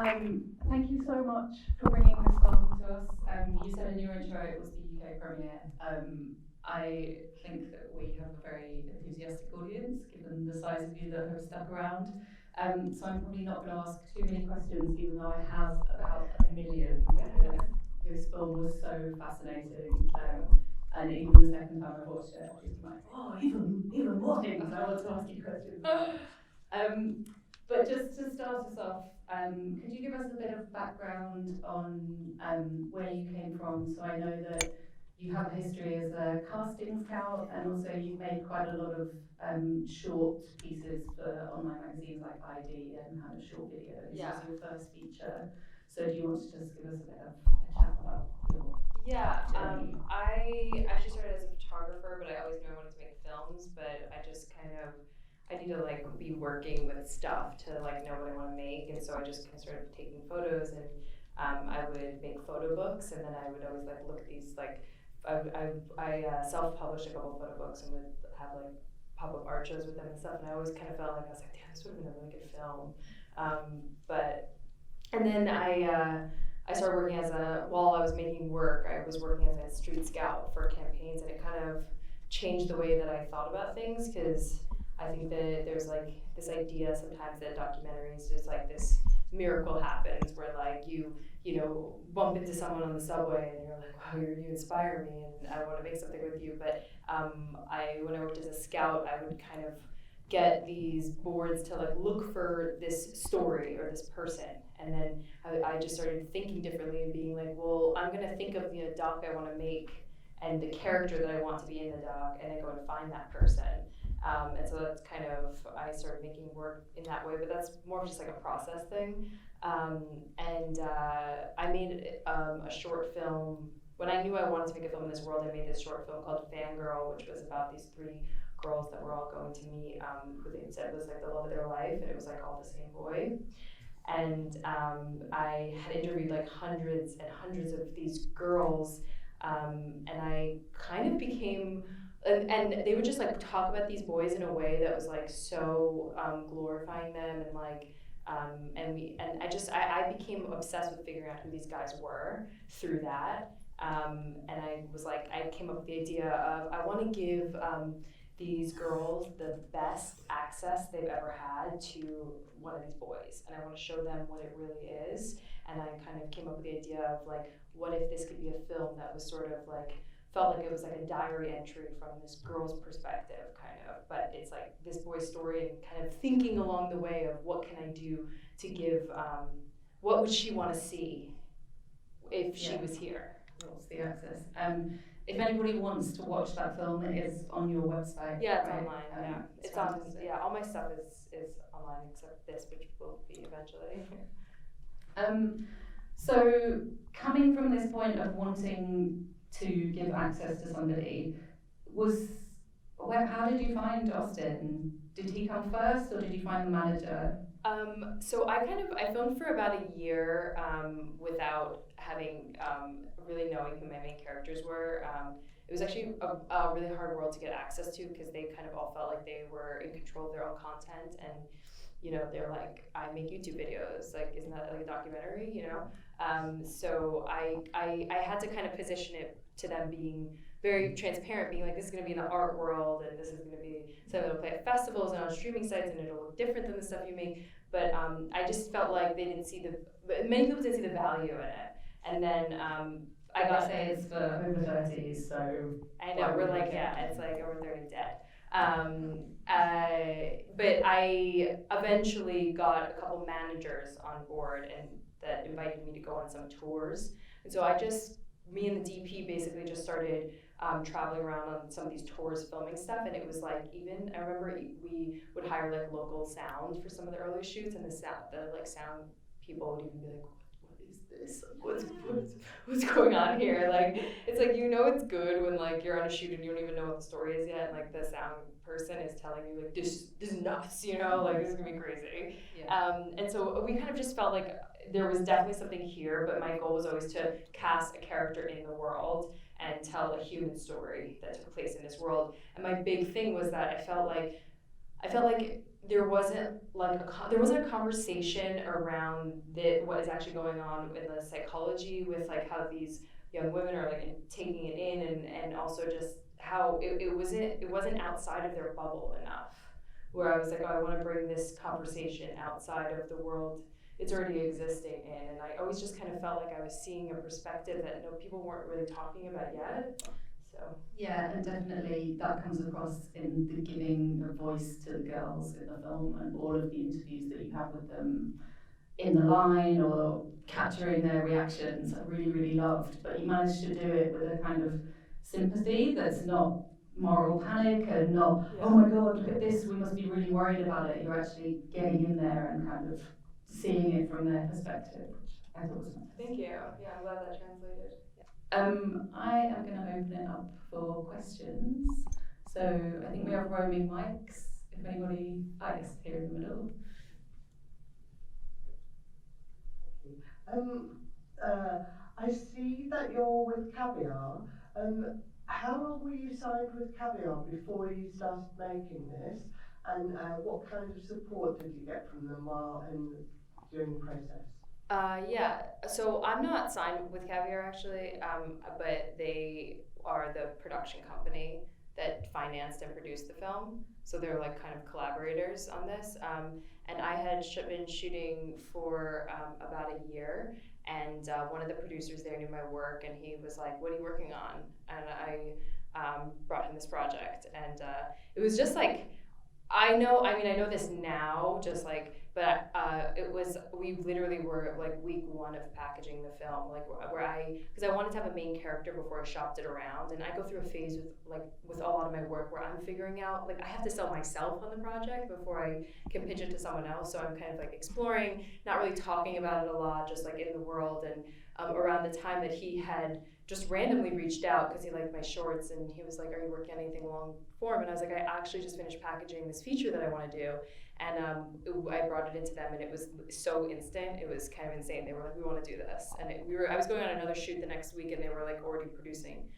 Thank you so much for bringing this film to us. You said in your intro it was the UK premiere. I think that we have a very enthusiastic audience, given the size of you that have stuck around. So I'm probably not going to ask too many questions, even though I have about a million, because this film was so fascinating. And even the second time I watched it, I was just like, oh, even more things I want to ask you questions about. But just to start us off, could you give us a bit of background on where you came from? So I know that you have a history as a casting scout, and also you've made quite a lot of short pieces for online magazines like ID and kind of short videos. Yeah. This was your first feature. So do you want to just give us a bit of a chat about your journey? I actually started as a photographer, but I always knew I wanted to make films, but I just kind of I need to like be working with stuff to like know what I want to make, and so I just kind of started taking photos, and I would make photo books, and then I would always like look at these like I self-published a couple photo books and would have like pop-up art shows with them and stuff, and I always kind of felt like I was like, damn, this would have been a really good film, and then I started working while I was making work, I was working as a street scout for campaigns, and it kind of changed the way that I thought about things, because I think that there's like this idea sometimes that documentaries just like this miracle happens where like you bump into someone on the subway and you're like, wow, you inspire me and I want to make something with you. But when I worked as a scout, I would kind of get these boards to like look for this story or this person, and then I just started thinking differently and being like, well, I'm gonna think of the doc I want to make and the character that I want to be in the doc, and then go and find that person. And so that's kind of, I started making work in that way, but that's more of just like a process thing. I made a short film. When I knew I wanted to make a film in this world, I made this short film called Fangirl, which was about these three girls that were all going to meet who they said was like the love of their life, and it was like all the same boy. And I had interviewed like hundreds and hundreds of these girls, and I kind of became, and they would just like talk about these boys in a way that was like so glorifying them, and like I became obsessed with figuring out who these guys were through that, and I was like, I came up with the idea of I want to give these girls the best access they've ever had to one of these boys, and I want to show them what it really is. And I kind of came up with the idea of like, what if this could be a film that was sort of like, felt like it was like a diary entry from this girl's perspective, kind of, but it's like this boy's story, and kind of thinking along the way of what can I do to give, what would she want to see if she was here? What's the access? If anybody wants to watch that film, it is on your website. Yeah, it's online. It's on. Yeah, all my stuff is online except this, which will be eventually. So coming from this point of wanting to give access to somebody, how did you find Austin? Did he come first, or did you find the manager? So I filmed for about a year without having really knowing who my main characters were. It was actually a really hard world to get access to, because they kind of all felt like they were in control of their own content, and they're like, I make YouTube videos, like, isn't that like a documentary, so I had to kind of position it to them being very transparent, being like, this is going to be in the art world, and this is going to be something that'll play at festivals and on streaming sites, and it'll look different than the stuff you make. But I just felt like many people didn't see the value in it. And then I got to say it's for over 30s, so I know we're like, yeah, it's like over 30 dead. But I eventually got a couple managers on board, and that invited me to go on some tours. And so me and the DP basically just started traveling around on some of these tours, filming stuff. And it was like, I remember we would hire like local sound for some of the early shoots, and the sound people would even be like, this? What's going on here? Like, it's like, it's good when like you're on a shoot and you don't even know what the story is yet, and like the sound person is telling you like, this is nuts, like this is gonna be crazy. Yeah. And so we kind of just felt like there was definitely something here, but my goal was always to cast a character in the world and tell a human story that took place in this world. And my big thing was that I felt like I felt like there wasn't there wasn't a conversation around what is actually going on in the psychology with like how these young women are like taking it in, and also just how it wasn't outside of their bubble enough, where I was like, oh, I want to bring this conversation outside of the world it's already existing in. And I always just kind of felt like I was seeing a perspective that people weren't really talking about yet. So yeah, and definitely that comes across in the giving of voice to the girls in the film and all of the interviews that you have with them in the line or capturing their reactions. I really, really loved, but you managed to do it with a kind of sympathy that's not moral panic and not, oh my God, look at this, we must be really worried about it. You're actually getting in there and kind of seeing it from their perspective, which I thought was fantastic. Thank you. Yeah, I'm glad that translated. I am going to open it up for questions. So I think we have roaming mics. If anybody, yes, here in the middle. I see that you're with Caviar. How long were you signed with Caviar before you started making this? And what kind of support did you get from them while during the process? Yeah, so I'm not signed with Caviar actually, but they are the production company that financed and produced the film. So they're like kind of collaborators on this. And I had been shooting for about a year, and one of the producers there knew my work, and he was like, "What are you working on?" And I brought him this project, and it was just like, I know this now, just like, but we literally were like week one of packaging the film, like because I wanted to have a main character before I shopped it around, and I go through a phase with a lot of my work where I'm figuring out, like, I have to sell myself on the project before I can pitch it to someone else, so I'm kind of like exploring, not really talking about it a lot, just like in the world. And around the time that he had just randomly reached out because he liked my shorts, and he was like, "Are you working on anything long form?" And I was like, "I actually just finished packaging this feature that I want to do." And I brought it into them, and it was so instant. It was kind of insane. They were like, "We want to do this," and I was going on another shoot the next week, and they were like already producing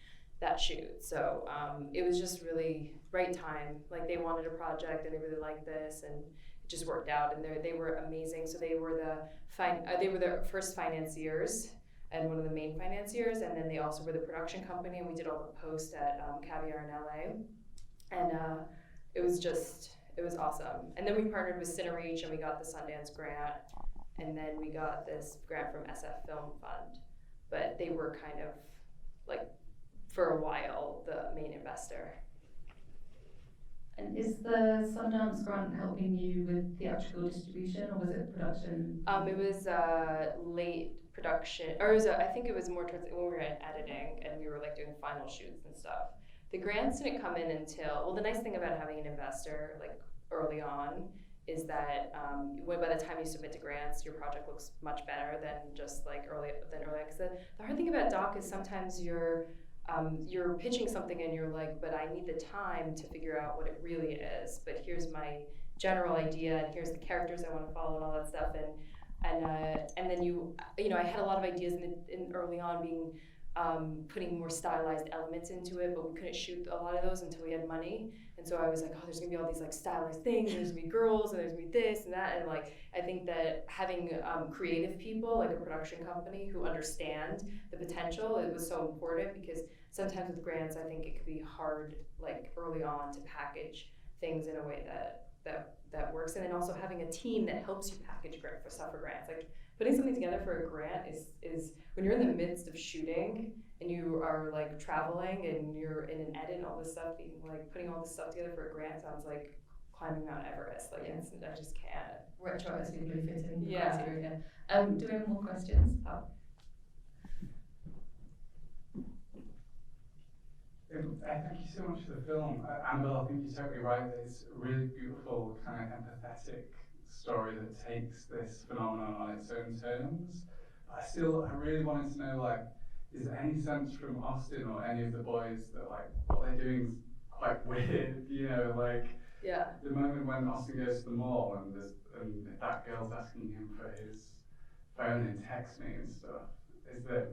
that shoot. So it was just really right time. Like, they wanted a project, and they really liked this, and it just worked out. And they were amazing. So they were the first financiers and one of the main financiers, and then they also were the production company, and we did all the post at Caviar in LA, and it was awesome. And then we partnered with Cinereach, and we got the Sundance grant, and then we got this grant from SF Film Fund, but they were kind of like, for a while, the main investor. And is the Sundance grant helping you with theatrical distribution, or was it production? It was late production, or I think it was more towards when we were in editing and we were like doing final shoots and stuff. The grants didn't come in until, well, the nice thing about having an investor like early on is that by the time you submit to grants, your project looks much better than just like early. Because the hard thing about doc is sometimes you're pitching something and you're like, but I need the time to figure out what it really is. But here's my general idea, and here's the characters I want to follow and all that stuff. And then I had a lot of ideas in early on, being putting more stylized elements into it, but we couldn't shoot a lot of those until we had money. And so I was like, oh, there's gonna be all these like stylized things, and there's gonna be girls, and there's gonna be this and that. And like, I think that having creative people, like a production company, who understand the potential, it was so important, because sometimes with grants, I think it could be hard, like early on, to package things in a way that works. And then also having a team that helps you package stuff for grants. Like, putting something together for a grant is when you're in the midst of shooting and you are like traveling and you're in an edit and all this stuff, being like putting all this stuff together for a grant sounds like climbing Mount Everest. Like, I just can't. Retroactively fitting Yeah. criteria. Do we have more questions? Oh. Thank you so much for the film. Annabelle, I think you're totally right. It's a really beautiful, kind of empathetic story that takes this phenomenon on its own terms. But I really wanted to know, like, is there any sense from Austin or any of the boys that, like, what they're doing is quite weird, you know, like, yeah. The moment when Austin goes to the mall and that girl's asking him for his phone and text me and stuff. Was there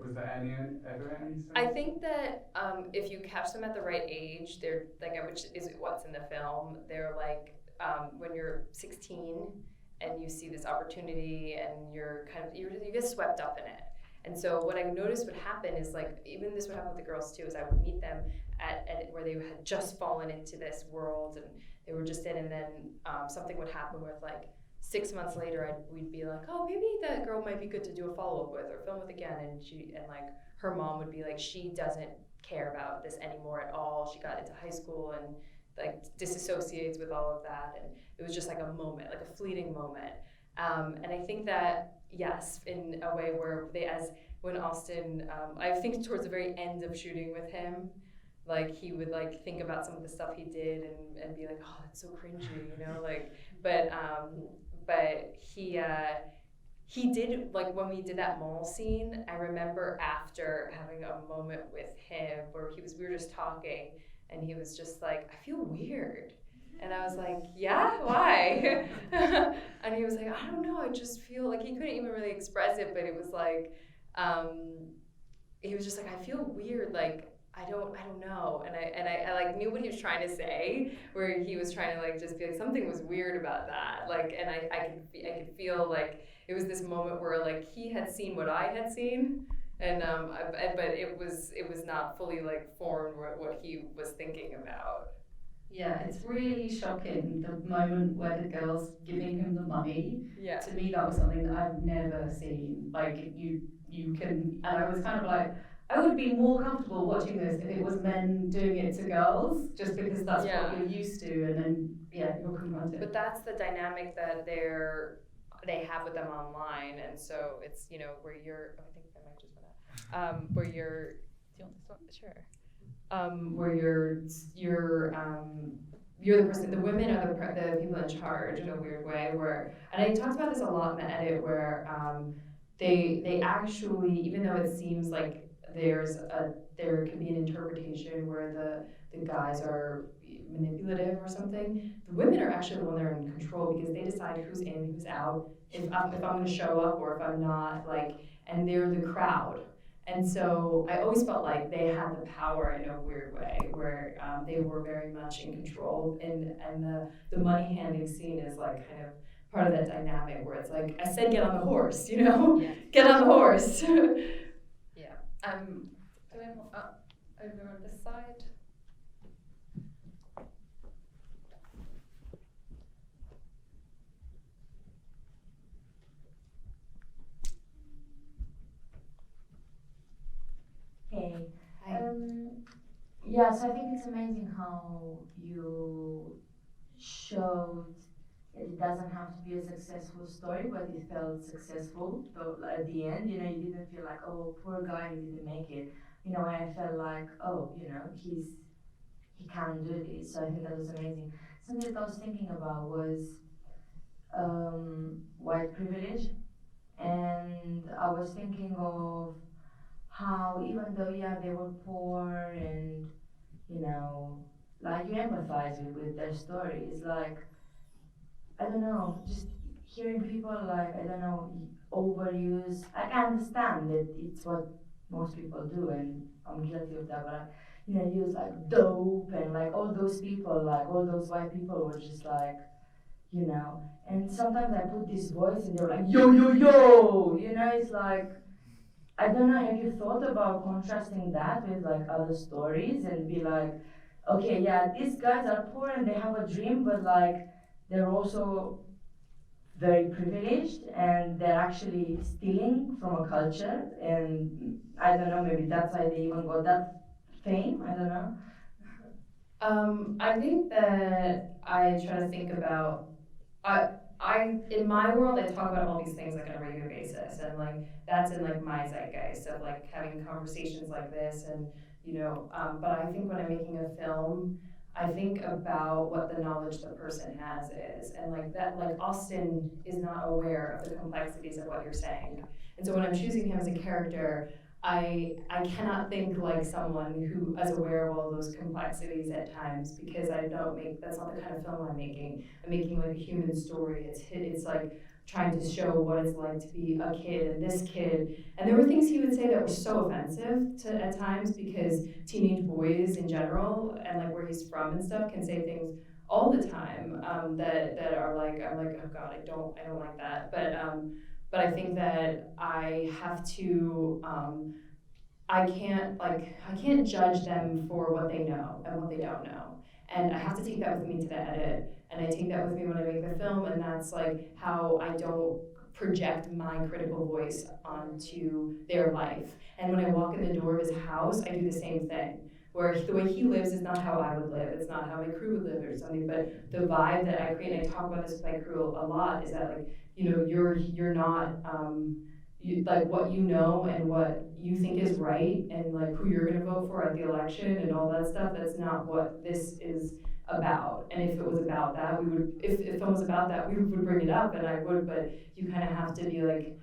ever any sense? I think that if you catch them at the right age, they're like, which is what's in the film, they're like when you're 16 and you see this opportunity and you're kind of, you get swept up in it. And so what I noticed would happen is like, even this would happen with the girls too, is I would meet them at where they had just fallen into this world and they were just in, and then something would happen with like 6 months later, we'd be like, oh, maybe that girl might be good to do a follow-up with or film with again. And like her mom would be like, she doesn't care about this anymore at all. She got into high school and like disassociates with all of that. And it was just like a moment, like a fleeting moment. And I think that, yes, in a way where when Austin, I think towards the very end of shooting with him, like he would like think about some of the stuff he did and be like, oh, that's so cringy, you know, like, but he did, like when we did that mall scene, I remember after having a moment with him where we were just talking and he was just like, I feel weird. And I was like, yeah, why? And he was like, I don't know, I just feel like, he couldn't even really express it, but it was like, he was just like, I feel weird, like, I don't know. And I like knew what he was trying to say, where he was trying to like just be like, something was weird about that. Like, and I could feel like it was this moment where like he had seen what I had seen, and but it was not fully like formed what he was thinking about. Yeah, it's really shocking, the moment where the girl's giving him the money. Yeah. To me, that was something that I've never seen. Like, you can, and I was kind of like, I would be more comfortable watching this if it was men doing it to girls, just because that's what you're used to, and then, yeah, you're confronted. But that's the dynamic that they have with them online, and so it's, you know, where you're, I think I might just went out, where you're, do you want this one? Sure. Where you're the person, the women are the people in charge in a weird way, where, and I talked about this a lot in the edit, where they actually, even though it seems like there can be an interpretation where the guys are manipulative or something, the women are actually the one that are in control, because they decide who's in, who's out, if I'm going to show up or if I'm not, like, and they're the crowd. And so I always felt like they had the power in a weird way, where they were very much in control, and the money handing scene is like kind of part of that dynamic where it's like, I said get on the horse, you know? Yeah. Get on the horse. Yeah. Do we have over on this side? Hey. Hi. Yes, I think it's amazing how you showed that it doesn't have to be a successful story, but it felt successful. So at the end, you know, you didn't feel like, oh, poor guy, he didn't make it. You know, I felt like, oh, you know, he can do this. So I think that was amazing. Something that I was thinking about was white privilege, and I was thinking of how even though, yeah, they were poor and, you know, like you empathize with their stories, like, I don't know, just hearing people like, I don't know, overuse, I understand that it's what most people do, and I'm guilty of that, but you know, use like dope, and like all those people, like all those white people were just like, you know, and sometimes I put this voice and they're like, yo, yo, yo, you know, it's like, I don't know, have you thought about contrasting that with like other stories and be like, okay, yeah, these guys are poor and they have a dream, but like they're also very privileged and they're actually stealing from a culture, and I don't know, maybe that's why they even got that fame, I don't know. I think that I try to think about, I in my world I talk about all these things like on a regular basis, and like that's in like my zeitgeist of like having conversations like this, and you know, but I think when I'm making a film, I think about what the knowledge the person has is, and like that, like Austin is not aware of the complexities of what you're saying, and so when I'm choosing him as a character, I cannot think like someone who is aware of all those complexities at times, because I don't make, that's not the kind of film I'm making. I'm making like a human story. It's like trying to show what it's like to be a kid, and this kid. And there were things he would say that were so offensive at times, because teenage boys in general, and like where he's from and stuff, can say things all the time. that are like, I'm like, oh God, I don't like that. But I think that I have to, I can't judge them for what they know and what they don't know. And I have to take that with me to the edit, and I take that with me when I make the film, and that's like how I don't project my critical voice onto their life. And when I walk in the door of his house, I do the same thing. Where the way he lives is not how I would live. It's not how my crew would live or something. But the vibe that I create, and I talk about this with my crew a lot, is that like, you're not like what you know and what you think is right and like who you're gonna vote for at the election and all that stuff. That's not what this is about. And if it was about that, we would. If it was about that, we would bring it up, and I would. But you kind of have to be like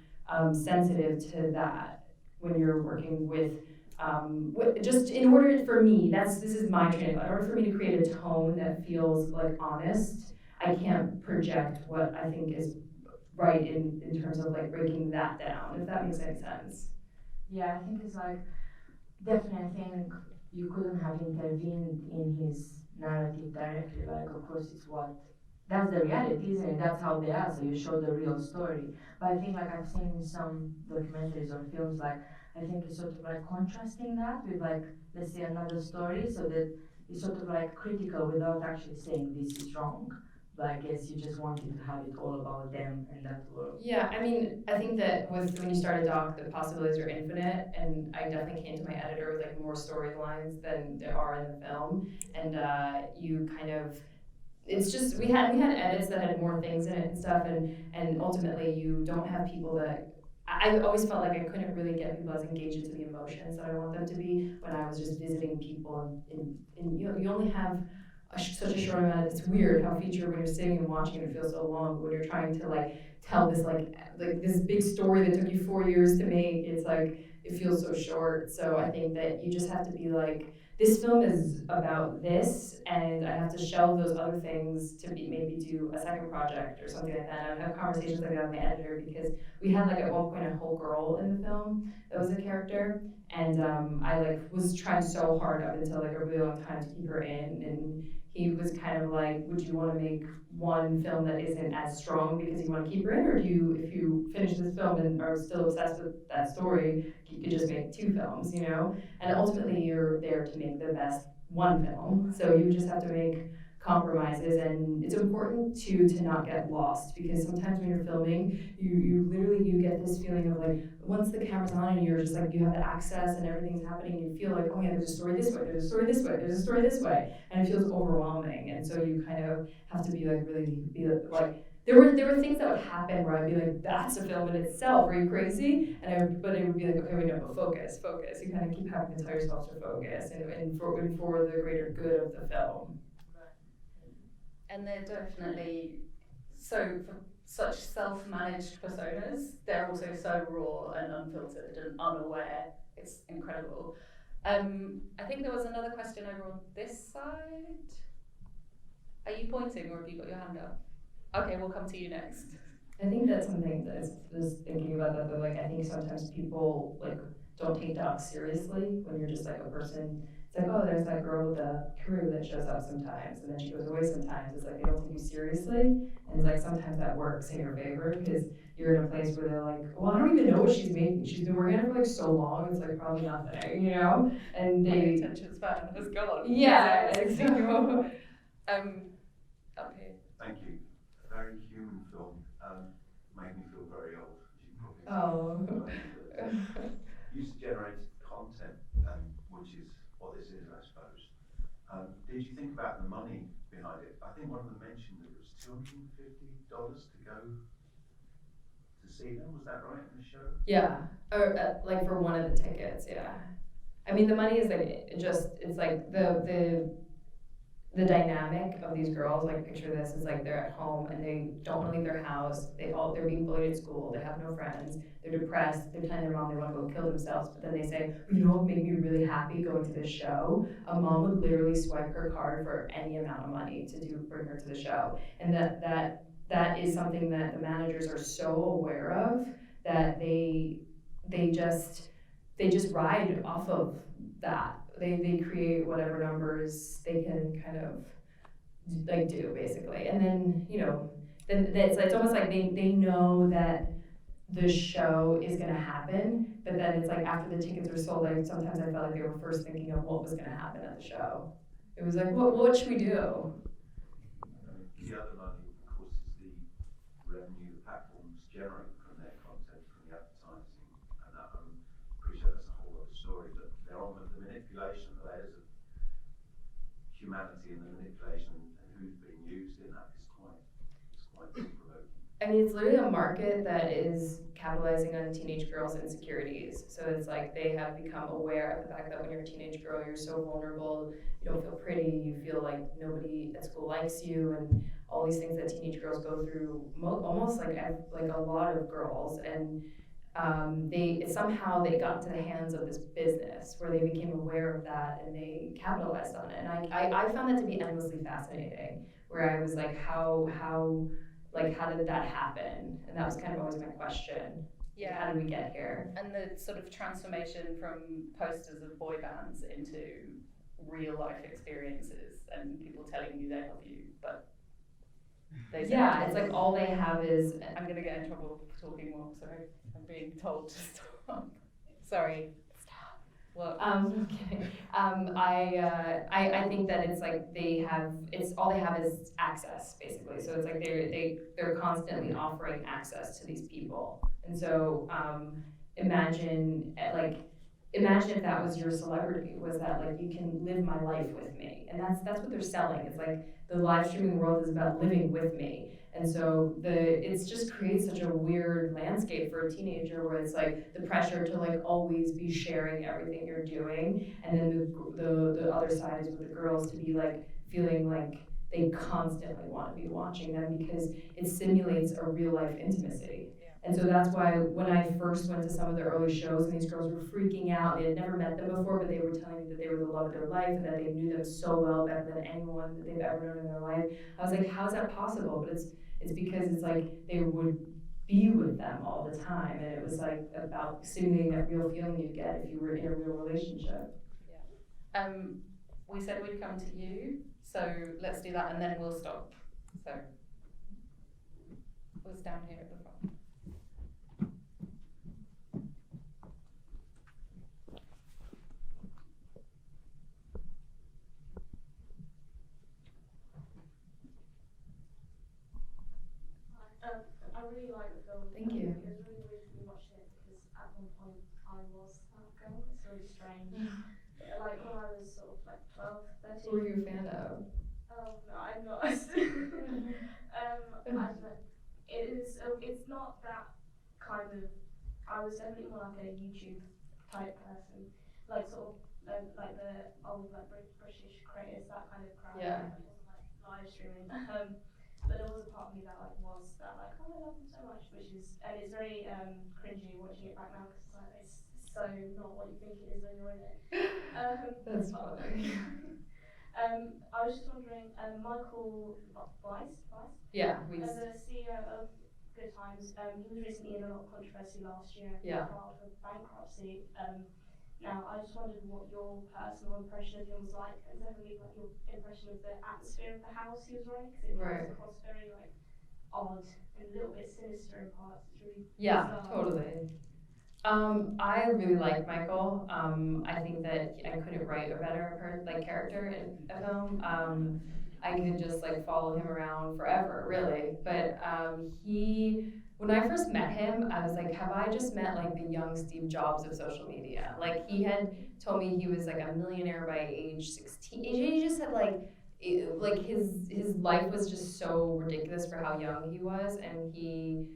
sensitive to that when you're working with. Just in order for me, this is my training. In order for me to create a tone that feels like honest, I can't project what I think is right in terms of like breaking that down, if that makes any sense. Yeah, I think it's like, definitely I think you couldn't have intervened in his narrative directly, like of course that's the reality, isn't it? That's how they are, so you show the real story. But I think like I've seen in some documentaries or films, like I think it's sort of like contrasting that with like, let's say another story, so that it's sort of like critical without actually saying this is wrong. But I guess you just wanted to have it all about them and that world. Yeah, I mean, I think that when you start a doc, the possibilities are infinite, and I definitely came to my editor with like more storylines than there are in the film, and you kind of, it's just we had edits that had more things in it and stuff, and ultimately you don't have people that. I always felt like I couldn't really get people as engaged into the emotions that I want them to be when I was just visiting people, and you only have such a short amount. It's weird how feature, when you're sitting and watching it feels so long, but when you're trying to like tell this like this big story that took you 4 years to make, it's like it feels so short. So I think that you just have to be like, this film is about this, and I have to shelve those other things to maybe do a second project or something like that. I would have conversations like that with my editor, because we had like at one point a whole girl in the film that was a character, and I like was trying so hard up until like a really long time to keep her in, and he was kind of like, would you want to make one film that isn't as strong because you want to keep her in, or do you, if you finish this film and are still obsessed with that story, you could just make 2 films, you know? And ultimately you're there to make the best one film, so you just have to make compromises, and it's important to not get lost, because sometimes when you're filming, you get this feeling of like, once the camera's on and you're just like, you have the access and everything's happening, you feel like, oh yeah, there's a story this way, there's a story this way, there's a story this way, and it feels overwhelming. And so you kind of have to be like, really be like, there were things that would happen where I'd be like, that's a film in itself, are you crazy? But it would be like, okay, wait, no, but focus. You kind of keep having to tell yourself to focus, and for the greater good of the film. And they're definitely, so for such self-managed personas, they're also so raw and unfiltered and unaware. It's incredible. I think there was another question over on this side. Are you pointing, or have you got your hand up? Okay, we'll come to you next. I think that's something that I was thinking about that, but like I think sometimes people like don't take docs seriously when you're just like a person. It's like, oh, there's that girl with a crew that shows up sometimes, and then she goes away sometimes. It's like they don't take you seriously, and it's like sometimes that works in your favor, because you're in a place where they're like, well, I don't even know what she's making. She's been working on it for like so long. It's like probably nothing, you know. And they attention span has gone. Yeah. Up here. Thank you. A very human film. Made me feel very old, as you probably user-generated content, which is what this is, I suppose. Did you think about the money behind it? I think one of them mentioned that it was $250 to go to see them. Was that right in the show? Yeah, or like for one of the tickets. Yeah, I mean the money is like it's like the dynamic of these girls. Like picture this, is like they're at home and they don't want to leave their house. They're being bullied at school. They have no friends. They're depressed. They're telling their mom they want to go kill themselves. But then they say, you know what would make me really happy going to this show? A mom would literally swipe her card for any amount of money to bring her to the show. And that is something that the managers are so aware of, that they just ride off of that. They create whatever numbers they can kind of like do basically. And then, you know, then it's almost like they know that the show is gonna happen, but then it's like after the tickets are sold, like sometimes I felt like they were first thinking of what was gonna happen at the show. It was like, what should we do? The other money, of course, is the revenue the platforms generate from their content, from the advertising, and that, appreciate that's a whole other story, but they're on the manipulation, the layers of humanity and the manipulation and who's being used in that is quite thought-provoking. I mean, it's literally a market that is capitalizing on teenage girls' insecurities. So it's like they have become aware of the fact that when you're a teenage girl, you're so vulnerable, you don't feel pretty, you feel like nobody at school likes you, and all these things that teenage girls go through, almost like a lot of girls. And somehow they got into the hands of this business where they became aware of that and they capitalized on it. And I found that to be endlessly fascinating, where I was like, how did that happen? And that was kind of always my question. Yeah. How did we get here? And the sort of transformation from posters of boy bands into real life experiences and people telling you they love you, but they yeah, it's like all they have is. I'm gonna get in trouble for talking more. Sorry, I'm being told to stop. Sorry. Stop. What? I'm kidding. I think that it's like it's all they have is access basically. So it's like they're constantly offering access to these people, and so imagine if that was your celebrity, was that like you can live my life with me, and that's what they're selling. It's like the live streaming world is about living with me. And so it's just creates such a weird landscape for a teenager where it's like the pressure to like always be sharing everything you're doing, and then the other side is with the girls to be like feeling like they constantly want to be watching them because it simulates a real life intimacy. And so that's why when I first went to some of the early shows and these girls were freaking out, they had never met them before, but they were telling me that they were the love of their life and that they knew them so well, better than anyone that they've ever known in their life. I was like, how is that possible? But it's because it's like they would be with them all the time, and it was like about simulating that real feeling you'd get if you were in a real relationship. Yeah. We said we'd come to you, so let's do that and then we'll stop. So it was down here at the front. I really like the film. Thank you. It was really weird for me watching it because at one point I was that girl. It's really strange. Like when I was sort of like 12, 13. Who were you a fan of? Oh no, I'm not. I don't know. It's not that kind of. I was definitely more like a YouTube type person, like sort of like the old like British creators, that kind of crowd. Yeah. It wasn't like live streaming. But there was a part of me that like was that like, oh, I love them so much, and it's very cringy watching it back now because like it's so not what you think it is when you're in it. That's funny. I was just wondering, Michael Weiss, Yeah, as a CEO of Good Times, he was recently in a lot of controversy last year. Yeah. Filed for bankruptcy. Now, I just wondered what your personal impression of him was like, and definitely like your impression of the atmosphere of the house he was running, because it comes across very like odd and a little bit sinister in parts. It's really bizarre. Totally. I really like Michael. I think that I couldn't write a better character in a film. I could just like follow him around forever, really. But when I first met him, I was like, have I just met like the young Steve Jobs of social media? Like he had told me he was like a millionaire by age 16. He just had his life was just so ridiculous for how young he was, and he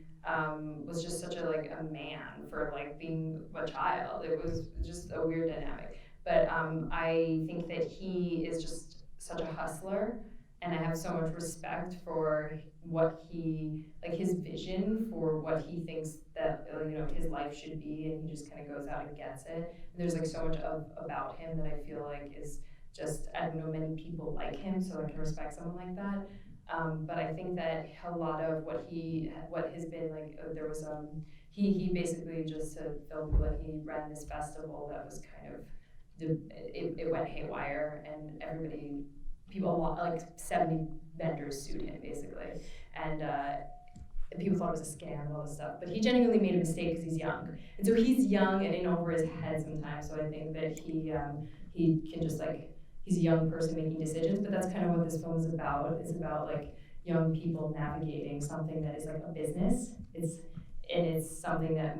was just such a man for like being a child. It was just a weird dynamic. But I think that he is just such a hustler, and I have so much respect for what his vision for what he thinks that his life should be, and he just kind of goes out and gets it. And there's like so much about him that I feel like is just, I don't know many people like him, so I can respect someone like that. But I think that a lot of what has been like, there was he basically just to film that he ran this festival that was kind of it went haywire, and everybody people, like 70 vendors sued him basically, and people thought it was a scam and all this stuff. But he genuinely made a mistake because he's young, and so he's young and in over his head sometimes. So I think that he can just like, he's a young person making decisions. But that's kind of what this film is about. It's about like young people navigating something that is like a business. It's something that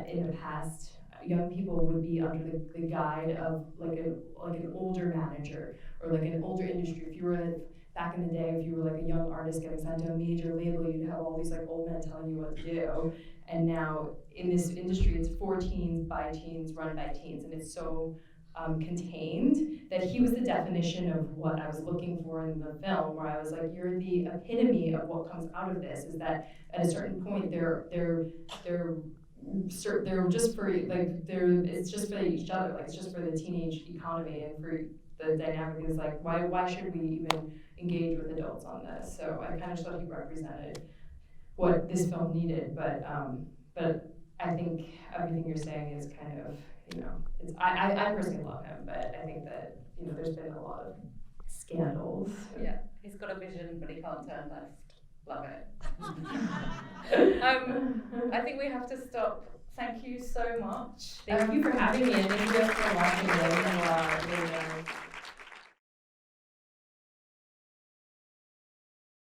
in the past young people would be under the guide of like an older manager or like an older industry. If you were back in the day, if you were like a young artist getting signed to a major label, you'd have all these like old men telling you what to do. And now in this industry, it's for teens, by teens, run by teens, and it's so contained that he was the definition of what I was looking for in the film, where I was like, you're the epitome of what comes out of this, is that at a certain point they're just for it's just for each other, like it's just for the teenage economy and for the dynamic is like why should we even engage with adults on this? So I kind of thought he represented what this film needed, but I think everything you're saying is kind of, I personally love him, but I think that there's been a lot of scandals. Yeah, he's got a vision, but he can't turn left. Love it. I think we have to stop. Thank you so much. Thank you for having me, and thank you for watching this.